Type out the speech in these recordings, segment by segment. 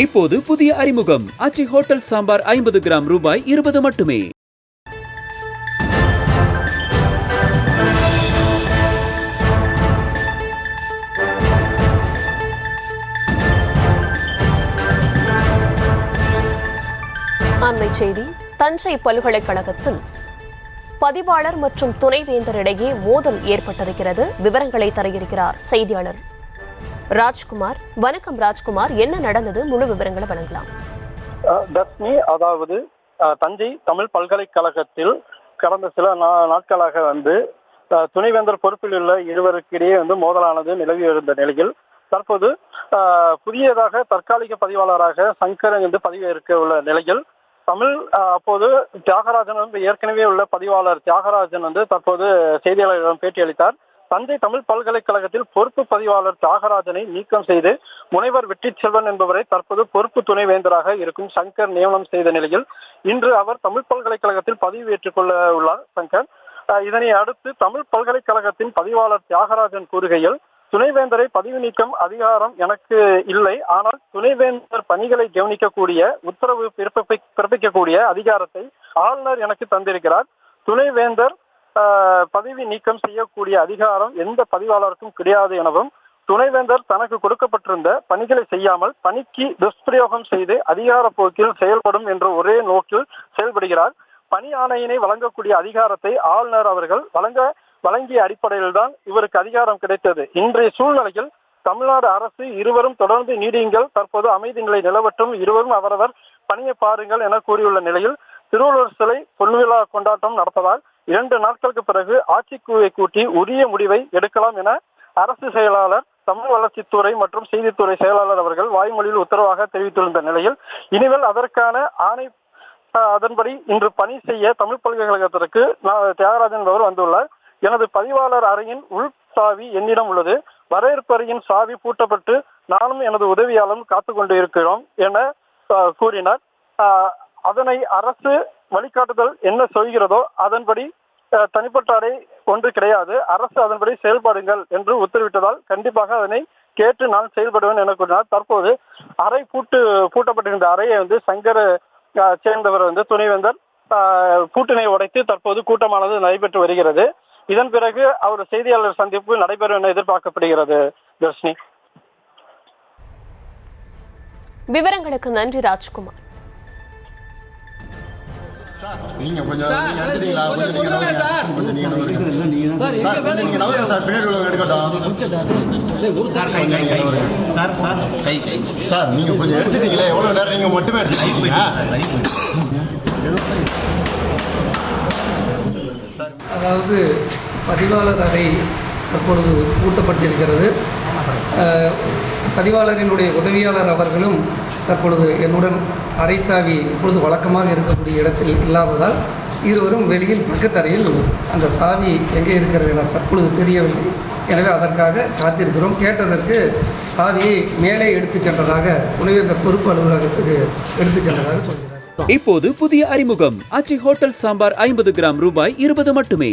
இப்போது புதிய அறிமுகம் ஆச்சி ஹோட்டல் சாம்பார் 50 கிராம் ரூபாய் 20 மட்டுமே. அண்மை செய்தி. தஞ்சை பல்கலைக்கழகத்தில் பதிவாளர் மற்றும் துணைவேந்தர் இடையே மோதல் ஏற்பட்டிருக்கிறது. விவரங்களை தர இருக்கிறார் செய்தியாளர் ராஜ்குமார். வணக்கம் ராஜ்குமார், என்ன நடந்தது? முழு விவரங்களை வழங்கலாம். தர்ஷினி, அதாவது தஞ்சை தமிழ் பல்கலைக்கழகத்தில் கடந்த சில நாட்களாக துணைவேந்தர் பொறுப்பில் உள்ள இருவருக்கிடையே மோதலானது நிலவி இருந்த நிலையில் தற்போது புதியதாக தற்காலிக பதிவாளராக சங்கர் பதவியேற்க உள்ள நிலையில் அப்போது தியாகராஜன் ஏற்கனவே உள்ள பதிவாளர் தியாகராஜன் தற்போது செய்தியாளர்களிடம் பேட்டியளித்தார். தஞ்சை தமிழ் பல்கலைக்கழகத்தில் பொறுப்பு பதிவாளர் தியாகராஜனை நீக்கம் செய்து முனைவர் வெற்றி செல்வன் என்பவரை தற்போது பொறுப்பு துணைவேந்தராக இருக்கும் சங்கர் நியமனம் செய்த நிலையில் இன்று அவர் தமிழ் பல்கலைக்கழகத்தில் பதவி ஏற்றுக் கொள்ள உள்ளார் சங்கர். இதனை அடுத்து தமிழ் பல்கலைக்கழகத்தின் பதிவாளர் தியாகராஜன் கூறுகையில், துணைவேந்தரை பதவி நீக்கம் அதிகாரம் எனக்கு இல்லை, ஆனால் துணைவேந்தர் பணிகளை கவனிக்கக்கூடிய உத்தரவு பிறப்பிக்கக்கூடிய அதிகாரத்தை ஆளுநர் எனக்கு தந்திருக்கிறார். துணைவேந்தர் பதவி நீக்கம் செய்யக்கூடிய அதிகாரம் எந்த பதிவாளருக்கும் கிடையாது எனவும், துணைவேந்தர் தனக்கு கொடுக்கப்பட்டிருந்த பணிகளை செய்யாமல் பணிக்கு துஷ்பிரயோகம் செய்து அதிகார போக்கில் செயல்படும் என்ற ஒரே நோக்கில் செயல்படுகிறார். பணி ஆணையினை வழங்கக்கூடிய அதிகாரத்தை ஆளுநர் அவர்கள் வழங்கிய அடிப்படையில் தான் இவருக்கு அதிகாரம் கிடைத்தது. இன்றைய சூழ்நிலையில் தமிழ்நாடு அரசு இருவரும் தொடர்ந்து நீடியுங்கள், தற்போது அமைதி நிலை நிலவற்றும், இருவரும் அவரவர் பணியை பாருங்கள் என கூறியுள்ள நிலையில் திருவள்ளுவர் சிலை பொன்விழா கொண்டாட்டம் நடப்பதால் 2 நாட்களுக்கு பிறகு ஆட்சிக்குழுவை கூட்டி உரிய முடிவை எடுக்கலாம் என அரசு செயலாளர், தமிழ் வளர்ச்சித்துறை மற்றும் செய்தித்துறை செயலாளர் அவர்கள் வாய்மொழியில் உத்தரவாக தெரிவித்திருந்த நிலையில் இனிமேல் அதற்கான ஆணை அதன்படி இன்று பணி செய்ய தமிழ் பல்கலைக்கழகத்திற்கு தியாகராஜன் என்பவர் வந்துள்ளார். எனது பதிவாளர் அறையின் உள் சாவி என்னிடம் உள்ளது. வரவேற்பறையின் சாவி பூட்டப்பட்டு நானும் எனது உதவியாளரும் காத்து கொண்டு இருக்கிறோம் என கூறினார். அதனை அரசு வழிகாட்டுதல் என்ன சொல்கிறதோ அதன்படி தனிப்பட்ட அறை ஒன்று கிடையாது, அரசு அதன்படி செயல்படுங்கள் என்று உத்தரவிட்டதால் கண்டிப்பாக அதனை கேட்டு நான் செயல்படுவேன் என கூறினார். தற்போது அறை பூட்டப்பட்டிருந்த அறையை சங்கர் சேர்ந்தவர் துணைவேந்தர் பூட்டினை உடைத்து தற்போது கூட்டமானது நடைபெற்று வருகிறது. இதன் பிறகு அவர் செய்தியாளர் சந்திப்பு நடைபெறும் என எதிர்பார்க்கப்படுகிறது. தர்ஷினி, விவரங்களுக்கு நன்றி ராஜ்குமார். நீங்க கொஞ்சம் எடுத்துட்டீங்களா? சார் நீங்க கொஞ்சம் எடுத்துட்டீங்களே, எவ்வளவு நேரம் நீங்க மட்டுமே எடுத்துட்டீங்க? அதாவது பதிவாளர் அறை தற்பொழுது பூட்டப்பட்டிருக்கிறது. பதிவாளரினுடைய உதவியாளர் அவர்களும் தற்பொழுது என்னுடன் அறைச்சாவி இப்பொழுது வழக்கமாக இருக்கக்கூடிய இடத்தில் இல்லாததால் இருவரும் வெளியில் பக்கத்தறையில் அந்த சாவி எங்கே இருக்கிறது என தற்பொழுது தெரியவில்லை. எனவே அதற்காக காத்திருக்கிறோம். கேட்டதற்கு சாவியை மேலே எடுத்துச் சென்றதாக துணைவேந்தர் பொறுப்பு அலுவலகத்துக்கு எடுத்துச் சென்றதாக சொல்கிறார். இப்போது புதிய அறிமுகம் ஆச்சி ஹோட்டல் சாம்பார் 50 கிராம் ரூபாய் 20 மட்டுமே.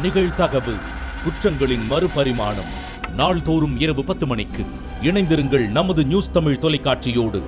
நிகழ்தகவு குற்றங்களின் மறுபரிமாணம் நாள்தோறும் இரவு 10 மணிக்கு இணைந்திருங்கள் நமது நியூஸ் தமிழ் தொலைக்காட்சியோடு.